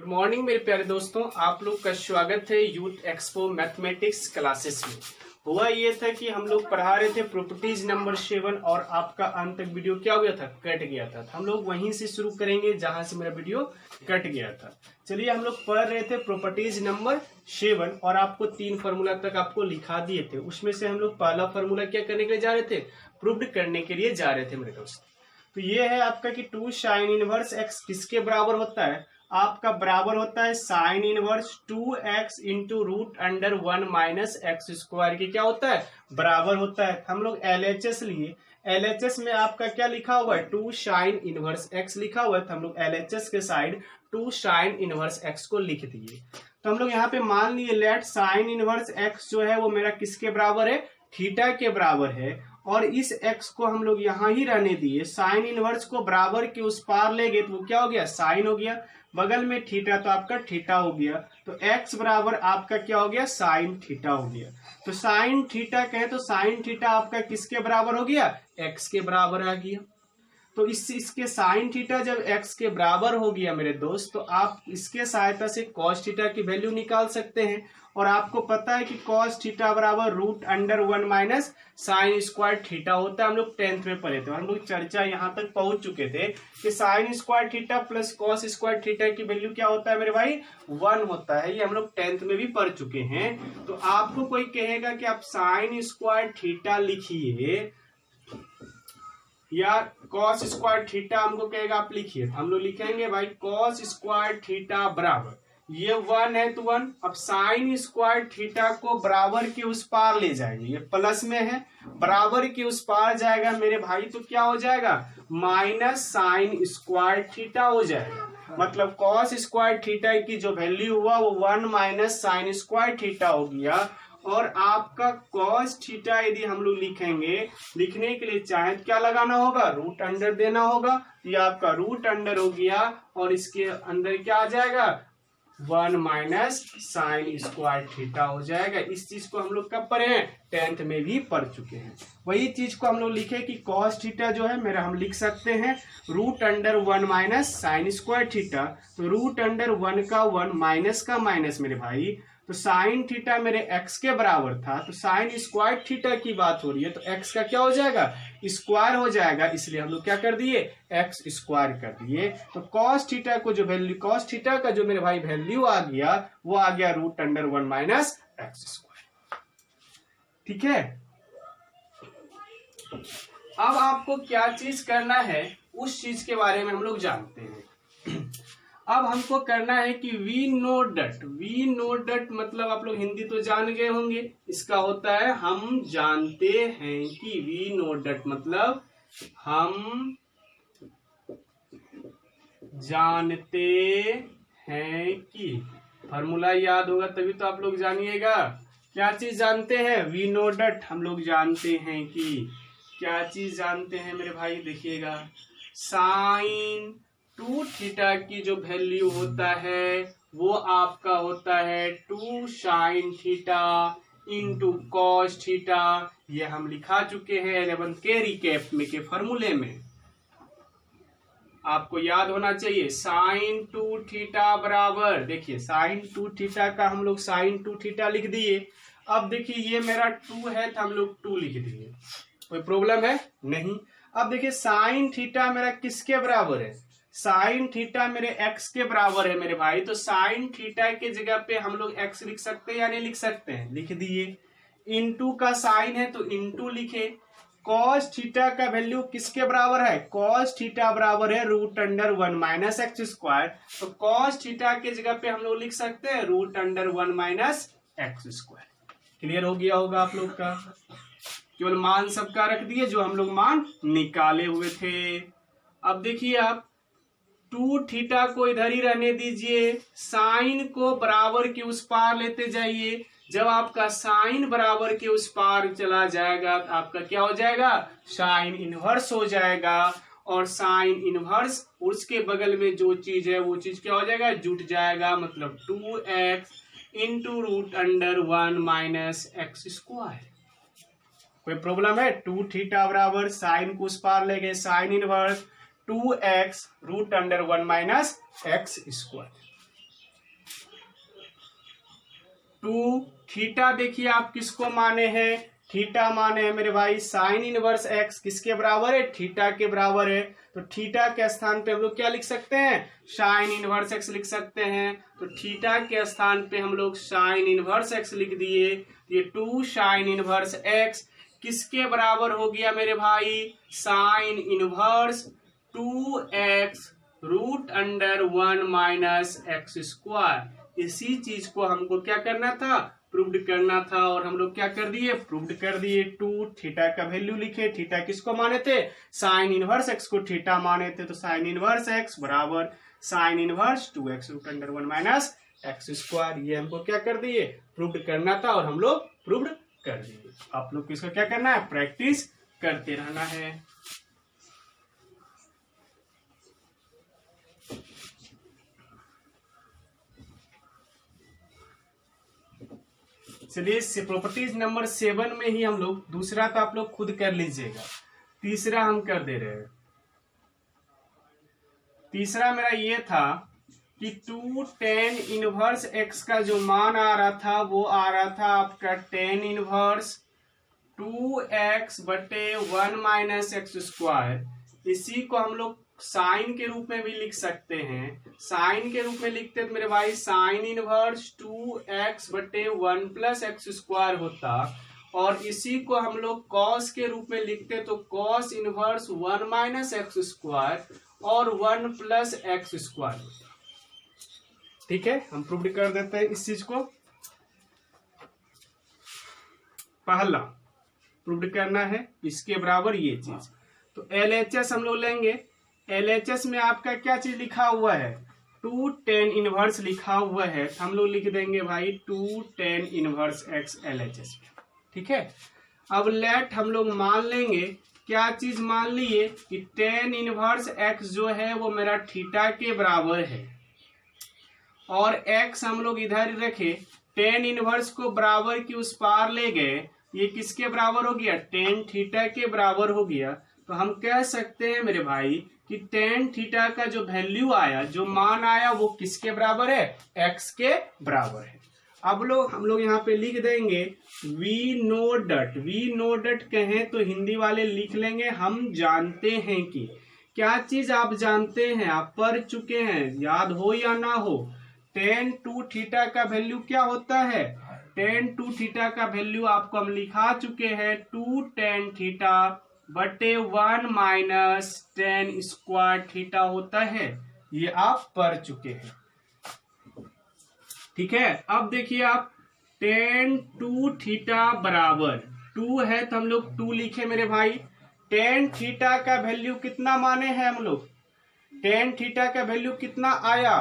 Good morning मेरे प्यारे दोस्तों, आप लोग का स्वागत है यूथ एक्सपो मैथमेटिक्स क्लासेस में। हुआ ये था कि हम लोग पढ़ा रहे थे प्रॉपर्टीज नंबर 7 और आपका अंत तक वीडियो क्या हो गया था, कट गया था। हम लोग वहीं से शुरू करेंगे जहां से मेरा वीडियो कट गया था। चलिए, हम लोग पढ़ रहे थे प्रॉपर्टीज नंबर 7 और आपको 3 फार्मूला तक आपको लिखा दिए थे। उसमें से हम लोग पहला फार्मूला क्या करने के लिए जा रहे थे, प्रूव्ड करने के लिए जा रहे थे मेरे दोस्त। तो ये है आपका कि 2 sin इनवर्स x किसके बराबर होता है, आपका बराबर होता है sine inverse 2x into root under 1 minus x square की क्या होता है, बराबर होता है। हम लोग LHS लिए, LHS में आपका क्या लिखा हुआ है, 2 sin इनवर्स x लिखा हुआ है। तो हम लोग LHS के साइड 2 sin इनवर्स x को लिख दिए। तो हम लोग यहाँ पे मान लिए लेट साइन इनवर्स x जो है वो मेरा किसके बराबर है, थीटा के बराबर है। और इस x को हम लोग यहाँ ही रहने दिए। साइन इनवर्स को बराबर के उस पार ले गए तो वो क्या हो गया, साइन हो गया। बगल में थीटा तो आपका थीटा हो गया। तो x बराबर आपका क्या हो गया, साइन थीटा हो गया। तो साइन थीटा कहे तो साइन थीटा आपका किसके बराबर हो गया, x के बराबर आ गया। तो इसके साइन थीटा जब x के बराबर हो गया मेरे दोस्त, तो आप इसके सहायता से कॉस थीटा की वैल्यू निकाल सकते हैं। और आपको पता है कि कॉस थीटा बराबर root under 1 minus sine square theta होता है। हम लोग 10th में पढ़े थे, हम लोग चर्चा यहाँ तक पहुंच चुके थे कि sign square theta plus cos square theta की वैल्यू क्या होता है मेरे भाई, 1 होता है। ये हम लोग 10th में भी पढ़ चुके हैं। तो आपको कोई कहेगा कि आप साइन स्क्वायर थीटा लिखिए या कॉस स्क्वायर थीटा हमको कहेगा आप लिखिए, हम लोग लिखेंगे भाई कॉस स्क्वायर थीटा बराबर, ये 1 है तो 1। अब साइन स्क्वायर थीटा को बराबर के उस पार ले जाएंगे, ये प्लस में है, बराबर के उस पार जाएगा मेरे भाई तो क्या हो जाएगा, माइनस साइन स्क्वायर थीटा हो जाएगा। मतलब कॉस स्क्वायर थीटा की जो वैल्यू हुआ वो 1 माइनस साइन स्क्वायर थीटा हो गया। और आपका कॉस थीटा यदि हम लोग लिखेंगे, लिखने के लिए चाहे तो क्या लगाना होगा, रूट अंडर देना होगा। ये आपका रूट अंडर हो गया और इसके अंदर क्या आ जाएगा, 1 माइनस साइन स्क्वायर थीटा हो जाएगा। इस चीज को हम लोग कब पढ़े हैं, 10th में भी पढ़ चुके हैं। वही चीज को हम लोग लिखे कि कॉस थीटा जो है मेरा हम लिख सकते हैं root under 1 minus sine square theta. तो रूट अंडर 1 का 1 माइनस का माइनस मेरे भाई, तो साइन थीटा मेरे x के बराबर था, तो साइन स्क्वायर थीटा की बात हो रही है तो x का क्या हो जाएगा, स्क्वायर हो जाएगा। इसलिए हम लोग क्या कर दिए, x स्क्वायर कर दिए। तो कॉस थीटा को जो वैल्यू, कॉस थीटा का जो मेरे भाई वैल्यू आ गया वो आ गया root under 1 minus x square. ठीक है, अब आपको क्या चीज करना है उस चीज के बारे में हम लोग जानते हैं। अब हमको करना है कि वी नो डट मतलब आप लोग हिंदी तो जान गए होंगे, इसका होता है हम जानते हैं कि। वी नो डट मतलब हम जानते हैं कि। फॉर्मूला याद होगा तभी तो आप लोग जानिएगा। क्या चीज जानते हैं, वी नो डट हम लोग जानते हैं कि। क्या चीज जानते हैं मेरे भाई, देखिएगा साइन 2 थीटा की जो वैल्यू होता है वो आपका होता है 2 sine theta into cos theta. ये हम लिखा चुके हैं 11th के रिकैप में के फॉर्मूले में, आपको याद होना चाहिए। साइन 2 थीटा बराबर, देखिए साइन 2 थीटा का हम लोग साइन 2 थीटा लिख दिए। अब देखिए ये मेरा 2 है तो हम लोग 2 लिख दिए, कोई प्रॉब्लम है नहीं। अब देखिए साइन थीटा मेरा किसके बराबर है, साइन थीटा मेरे x के बराबर है मेरे भाई। तो साइन थीटा के जगह पे हम लोग x लिख सकते हैं या नहीं लिख सकते हैं, लिख दिए। इनटू का साइन है तो इनटू लिखे। कॉस थीटा का वैल्यू किसके बराबर है, कॉस थीटा बराबर है root under 1 minus x square. तो कॉस थीटा के जगह पे हम लोग लिख सकते हैं root under 1 minus x square. Clear हो गया होगा आप लोग का। केवल मान सबका रख दिए जो हम लोग मान निकाले हुए थे। अब देखिए आप 2 थीटा को इधर ही रहने दीजिए, साइन को बराबर के उस पार लेते जाइए। जब आपका साइन बराबर के उस पार चला जाएगा तो आपका क्या हो जाएगा, साइन इनवर्स हो जाएगा। और साइन इनवर्स उसके बगल में जो चीज है वो चीज क्या हो जाएगा, जुट जाएगा। मतलब 2x into root under 1 minus x square. कोई प्रॉब्लम है, 2 थीटा बराबर साइन को उस पार ले गए, sine inverse 2x root under 1 minus x square. 2 theta देखिए आप किसको माने हैं, थीटा माने हैं मेरे भाई साइन इनवर्स एक्स किसके बराबर है, थीटा के बराबर है। तो थीटा के स्थान पे हम लोग क्या लिख सकते हैं, साइन इनवर्स एक्स लिख सकते हैं। तो थीटा के स्थान पे हम लोग साइन इनवर्स एक्स लिख दिए। ये 2 साइन इनवर्स एक्स किसके बराबर हो गया मेरे भाई, sine inverse 2x root under 1 minus x square. इसी चीज को हमको क्या करना था, प्रूव्ड करना था, और हम लोग क्या कर दिए, प्रूव्ड कर दिए। 2 थीटा का वैल्यू लिखे, थीटा किसको माने थे, साइन इनवर्स एक्स को थीटा माने थे। तो साइन इनवर्स एक्स बराबर sine inverse 2x root under 1 minus x square. ये हमको क्या कर दिए, प्रूव्ड करना था, और हम लोग प्रूव्ड कर दिए। आप लोग को इसका क्या करना है, प्रैक्टिस करते रहना है। चलिए प्रॉपर्टीज नंबर 7 में ही हम लोग, दूसरा तो आप लोग खुद कर लीजिएगा, तीसरा हम कर दे रहे हैं। तीसरा मेरा ये था कि 2 tan इनवर्स x का जो मान आ रहा था वो आ रहा था आपका tan इनवर्स 2x बटे 1 माइनस एक्स स्क्वायर। इसी को हम लोग साइन के रूप में भी लिख सकते हैं। साइन के रूप में लिखते तो मेरे भाई साइन इनवर्स 2x बटे 1 प्लस एक्स स्क्वायर होता, और इसी को हम लोग कॉस के रूप में लिखते तो cos inverse 1 minus x square और 1 प्लस एक्स स्क्वायर होता। ठीक है, हम प्रूव कर देते हैं इस चीज को। पहला प्रूव करना है इसके बराबर ये चीज, तो LHS हम लोग लेंगे। LHS में आपका क्या चीज लिखा हुआ है, 2 tan इनवर्स लिखा हुआ है, तो हम लोग लिख देंगे भाई 2 tan इनवर्स x LHS। ठीक है, अब लेट हम लोग मान लेंगे, क्या चीज मान लिए कि tan इनवर्स x जो है वो मेरा थीटा के बराबर है, और x हम लोग इधर रखे, tan इनवर्स को बराबर की उस पार ले गए, ये किसके बराबर हो गया, tan थीटा के बराबर हो गया। तो हम कह सकते हैं मेरे भाई कि tan थीटा का जो वैल्यू आया, जो मान आया, वो किसके बराबर है, x के बराबर है। अब हम लोग यहाँ पे लिख देंगे we know that. We know that कहें तो हिंदी वाले लिख लेंगे हम जानते हैं कि, क्या चीज आप जानते हैं, आप पढ़ चुके हैं, याद हो या ना हो, tan 2 थीटा का वैल्यू क्या होता है, tan 2 थीटा का वैल्यू आपको हम लिखा चुके हैं 2 tan थीटा बटे 1 माइनस tan स्क्वायर थीटा होता है, ये आप पढ़ चुके हैं। ठीक है, अब देखिए आप tan 2 थीटा बराबर 2 है, तो हम लोग 2 लिखे मेरे भाई। tan थीटा का वैल्यू कितना माने हैं हम लोग, tan थीटा का वैल्यू कितना आया,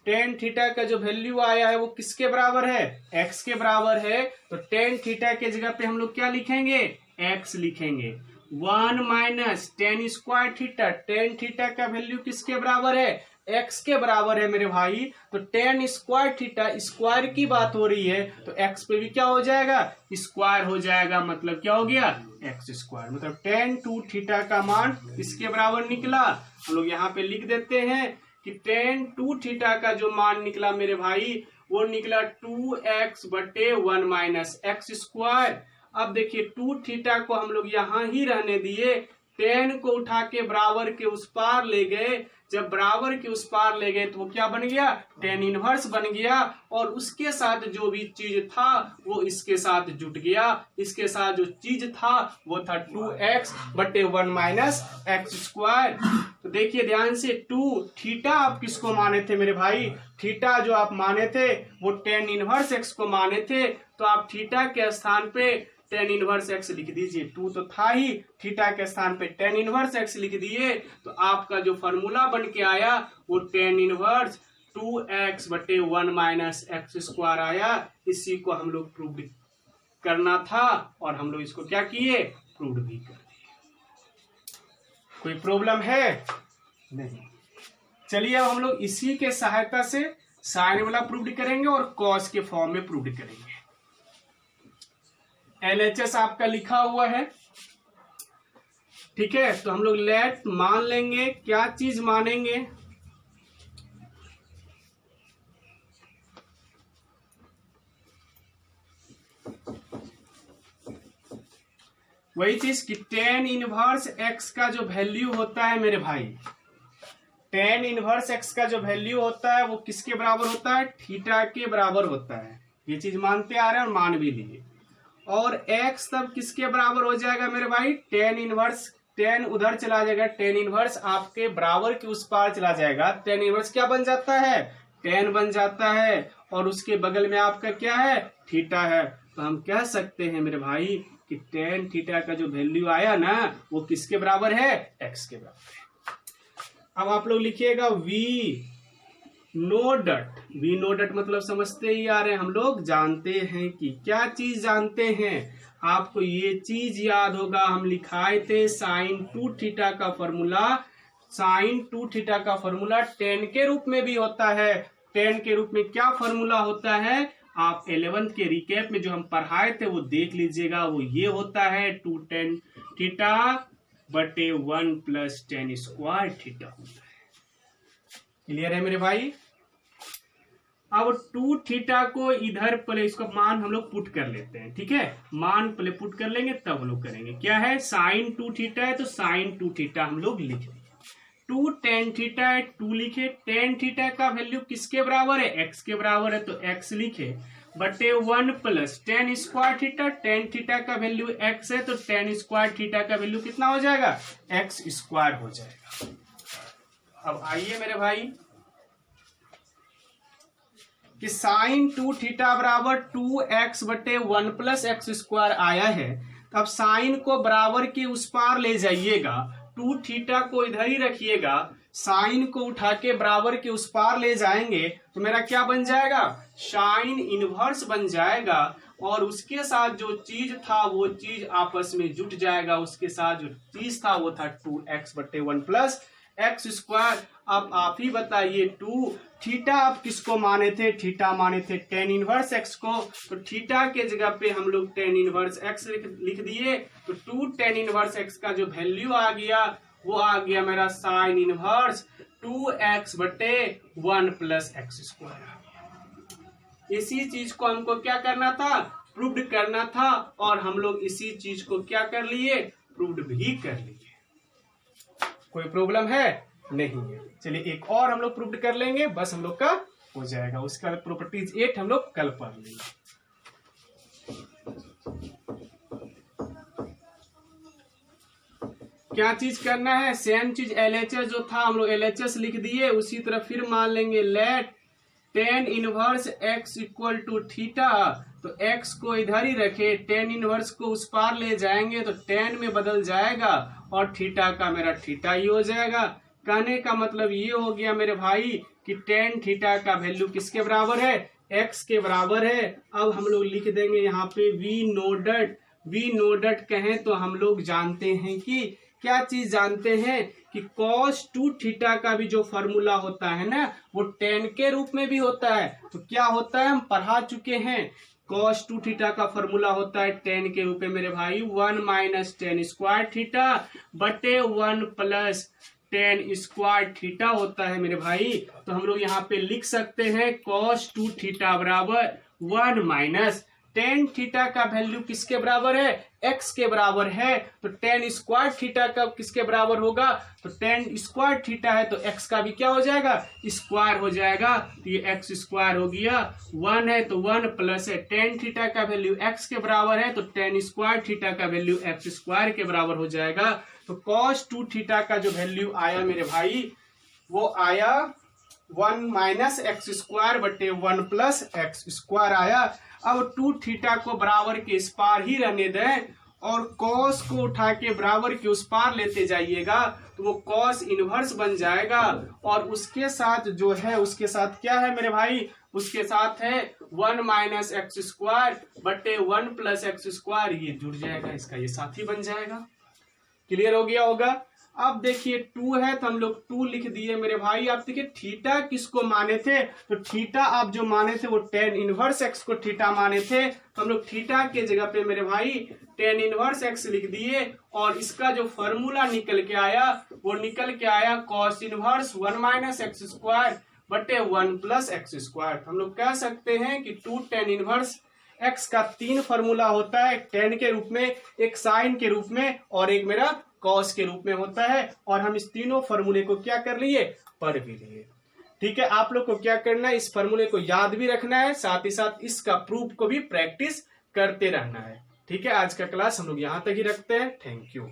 tan थीटा का जो वैल्यू आया है वो किसके बराबर है, x के बराबर है। तो tan थीटा के जगह पे हम लोग क्या लिखेंगे, x लिखेंगे। 1 minus tan square theta, tan theta का वैल्यू किसके बराबर है, x के बराबर है मेरे भाई। तो tan स्क्वायर थीटा, स्क्वायर की बात हो रही है, तो x पे भी क्या हो जाएगा, स्क्वायर हो जाएगा, मतलब क्या हो गया, x स्क्वायर। मतलब tan 2 थीटा का मान इसके बराबर निकला। हम लोग यहाँ पे लिख देते हैं कि tan 2 थीटा का जो मान निकला मेरे भाई, वो निकला 2x बटे 1 माइनस एक्स स्क्वायर। अब देखिए 2 थीटा को हम लोग यहाँ ही रहने दिए, tan को उठा के बराबर के उस पार ले गए। जब बराबर के उस पार ले गए तो वो क्या बन गया, tan इनवर्स बन गया, और उसके साथ जो भी चीज था वो इसके साथ जुट गया। इसके साथ जो चीज था वो था 2x बटे 1 माइनस एक्स स्क्वायर। तो देखिए ध्यान से, 2 थीटा आप किसको माने थे मेरे भाई, थीटा जो आप माने थे वो tan इनवर्स x को माने थे। तो आप थीटा के स्थान पे tan इनवर्स x लिख दीजिए। 2 तो था ही, थीटा के स्थान पे tan इनवर्स x लिख दिए, तो आपका जो फॉर्मूला बन के आया वो tan इनवर्स 2x बटे 1 माइनस एक्स स्क्वायर आया। इसी को हम लोग प्रूव करना था, और हम लोग इसको क्या किए, प्रूव भी कर दिए। कोई प्रॉब्लम है नहीं। चलिए अब हम लोग इसी के सहायता से साइन वाला प्रूव करेंगे और कॉस के फॉर्म में प्रूव करेंगे। LHS आपका लिखा हुआ है। ठीक है, तो हम लोग लेट मान लेंगे, क्या चीज मानेंगे, वही चीज कि टेन इनवर्स एक्स का जो वैल्यू होता है मेरे भाई, टेन इनवर्स एक्स का जो वैल्यू होता है वो किसके बराबर होता है, थीटा के बराबर होता है। ये चीज मानते आ रहे हैं और मान भी लिए। और एक्स तब किसके बराबर हो जाएगा मेरे भाई, टेन इनवर्स, टेन उधर चला जाएगा, टेन इनवर्स आपके बराबर के उस पार चला जाएगा। टेन इनवर्स क्या बन जाता है, टेन बन जाता है, और उसके बगल में आपका क्या है, थीटा है। तो हम कह सकते हैं मेरे भाई कि टेन थीटा का जो वैल्यू आया ना वो किसके बराबर है, एक्स के बराबर है। अब आप लोग लिखिएगा we know that, we know that मतलब समझते ही आ रहे हैं, हम लोग जानते हैं कि क्या चीज जानते हैं, आपको ये चीज याद होगा, हम लिखाए थे साइन 2 थीटा का फॉर्मूला, साइन 2 थीटा का फॉर्मूला टेन के रूप में भी होता है। टेन के रूप में क्या फॉर्मूला होता है, आप 11th के रिकैप में जो हम पढ़ाए थे वो देख लीजिएगा, वो ये होता है 2 tan थीटा बटे 1 + tan स्क्वायर थीटा होता है। क्लियर है मेरे भाई। अब 2 थीटा को इधर पहले इसका मान हम लोग पुट कर लेते हैं, ठीक है, मान पहले पुट कर लेंगे तब हम लोग करेंगे। क्या है, साइन 2 थीटा है तो साइन 2 थीटा हम लोग लिख देंगे। 2 tan थीटा है, 2 लिखे, tan थीटा का वैल्यू किसके बराबर है, एक्स के बराबर है तो एक्स लिखे, बटे 1 + tan square theta, tan theta का वैल्यू एक्स है तो tan स्क्वायर थीटा का वैल्यू कितना हो जाएगा, एक्स स्क्वायर हो जाएगा। अब आइए मेरे भाई कि साइन 2 थीटा बराबर 2x बटे 1 + x स्क्वायर आया है, तो अब साइन को बराबर के उस पार ले जाइएगा, 2 थीटा को इधर ही रखिएगा, साइन को उठा के बराबर के उस पार ले जाएंगे तो मेरा क्या बन जाएगा, साइन इनवर्स बन जाएगा, और उसके साथ जो चीज था वो चीज आपस में जुट जाएगा, उसके साथ जो चीज था वो था 2x बटे 1 + x स्क्वायर। अब आप ही बताइए 2 थीटा आप किसको माने थे, थीटा माने थे tan इनवर्स x को, तो थीटा के जगह पे हम लोग tan इनवर्स x लिख दिए, तो 2 tan इनवर्स x का जो वैल्यू आ गया वो आ गया मेरा साइन इनवर्स 2x बटे 1 + x स्क्वायर। इसी चीज को हमको क्या करना था, प्रूव्ड करना था, और हम लोग इसी चीज को क्या कर लिए, प्रूव्ड भी कर लिए। कोई प्रॉब्लम है नहीं है। चलिए एक और हम लोग प्रूव्ड कर लेंगे, बस हम लोग का हो जाएगा, उसका प्रॉपर्टीज 8 हम लोग कल पढ़ लेंगे। क्या चीज करना है, सेम चीज LHS जो था हम लोग LHS लिख दिए, उसी तरह फिर मान लेंगे let tan inverse x = theta, तो x को इधर ही रखे, tan इनवर्स को उस पार ले जाएंगे तो tan में बदल जाएगा और थीटा का मेरा थीटा ही हो जाएगा। कहने का मतलब ये हो गया मेरे भाई कि tan थीटा का वैल्यू किसके बराबर है, x के बराबर है। अब हम लोग लिख देंगे यहाँ पे we know that, we know that कहें तो हम लोग जानते हैं कि क्या चीज जानते हैं कि cos 2 थीटा का भी जो फॉर्मूला होता है ना वो tan के रूप में भी होता है। तो क्या होता है, हम पढ़ा चुके हैं, cos 2 थीटा का फॉर्मूला होता है tan के रूप में मेरे भाई 1 - tan स्क्वायर थीटा बटे 1 + tan स्क्वायर थीटा होता है मेरे भाई। तो हम लोग यहाँ पे लिख सकते हैं cos 2 थीटा बराबर 1 - tan थीटा का वैल्यू किसके बराबर है, x के बराबर है, तो tan स्क्वायर थीटा का किसके बराबर होगा, तो tan स्क्वायर थीटा है तो x का भी क्या हो जाएगा, स्क्वायर हो जाएगा, तो ये x स्क्वायर हो गया, 1 है तो 1 प्लस है tan थीटा का वैल्यू x के बराबर है तो tan स्क्वायर थीटा का वैल्यू x स्क्वायर के बराबर हो जाएगा। तो cos 2 थीटा का जो वैल्यू आया मेरे भाई वो आया 1 - x स्क्वायर बटे 1 + x स्क्वायर आया। अब 2 थीटा को बराबर के इस पार ही रहने दें और cos को उठा के बराबर के उस पार लेते जाइएगा तो वो cos इनवर्स बन जाएगा, और उसके साथ जो है उसके साथ क्या है मेरे भाई, उसके साथ है 1 - x स्क्वायर बटे 1 + x स्क्वायर, ये जुड़ जाएगा, इसका ये साथी बन जाएगा। क्लियर हो गया होगा। अब देखिए 2 है तो हम लोग 2 लिख दिए मेरे भाई। आप देखिए थीटा किसको माने थे, तो थीटा आप जो माने थे वो tan इनवर्स x को थीटा माने थे, तो हम लोग थीटा के जगह पे मेरे भाई tan इनवर्स x लिख दिए, और इसका जो फॉर्मूला निकल के आया वो निकल के आया cos इनवर्स 1 - x स्क्वायर बटे 1 + x स्क्वायर। हम लोग कह सकते हैं कि 2 tan इनवर्स एक्स का 3 फॉर्मूला होता है, टेन के रूप में, एक साइन के रूप में और एक मेरा कॉस के रूप में होता है। और हम इस तीनों फॉर्मूले को क्या कर लिए, पढ़ भी लिए। ठीक है, आप लोग को क्या करना है, इस फॉर्मूले को याद भी रखना है, साथ ही साथ इसका प्रूफ को भी प्रैक्टिस करते रहना है। ठीक है, आज का क्लास हम लोग यहाँ तक ही रखते हैं। Thank you.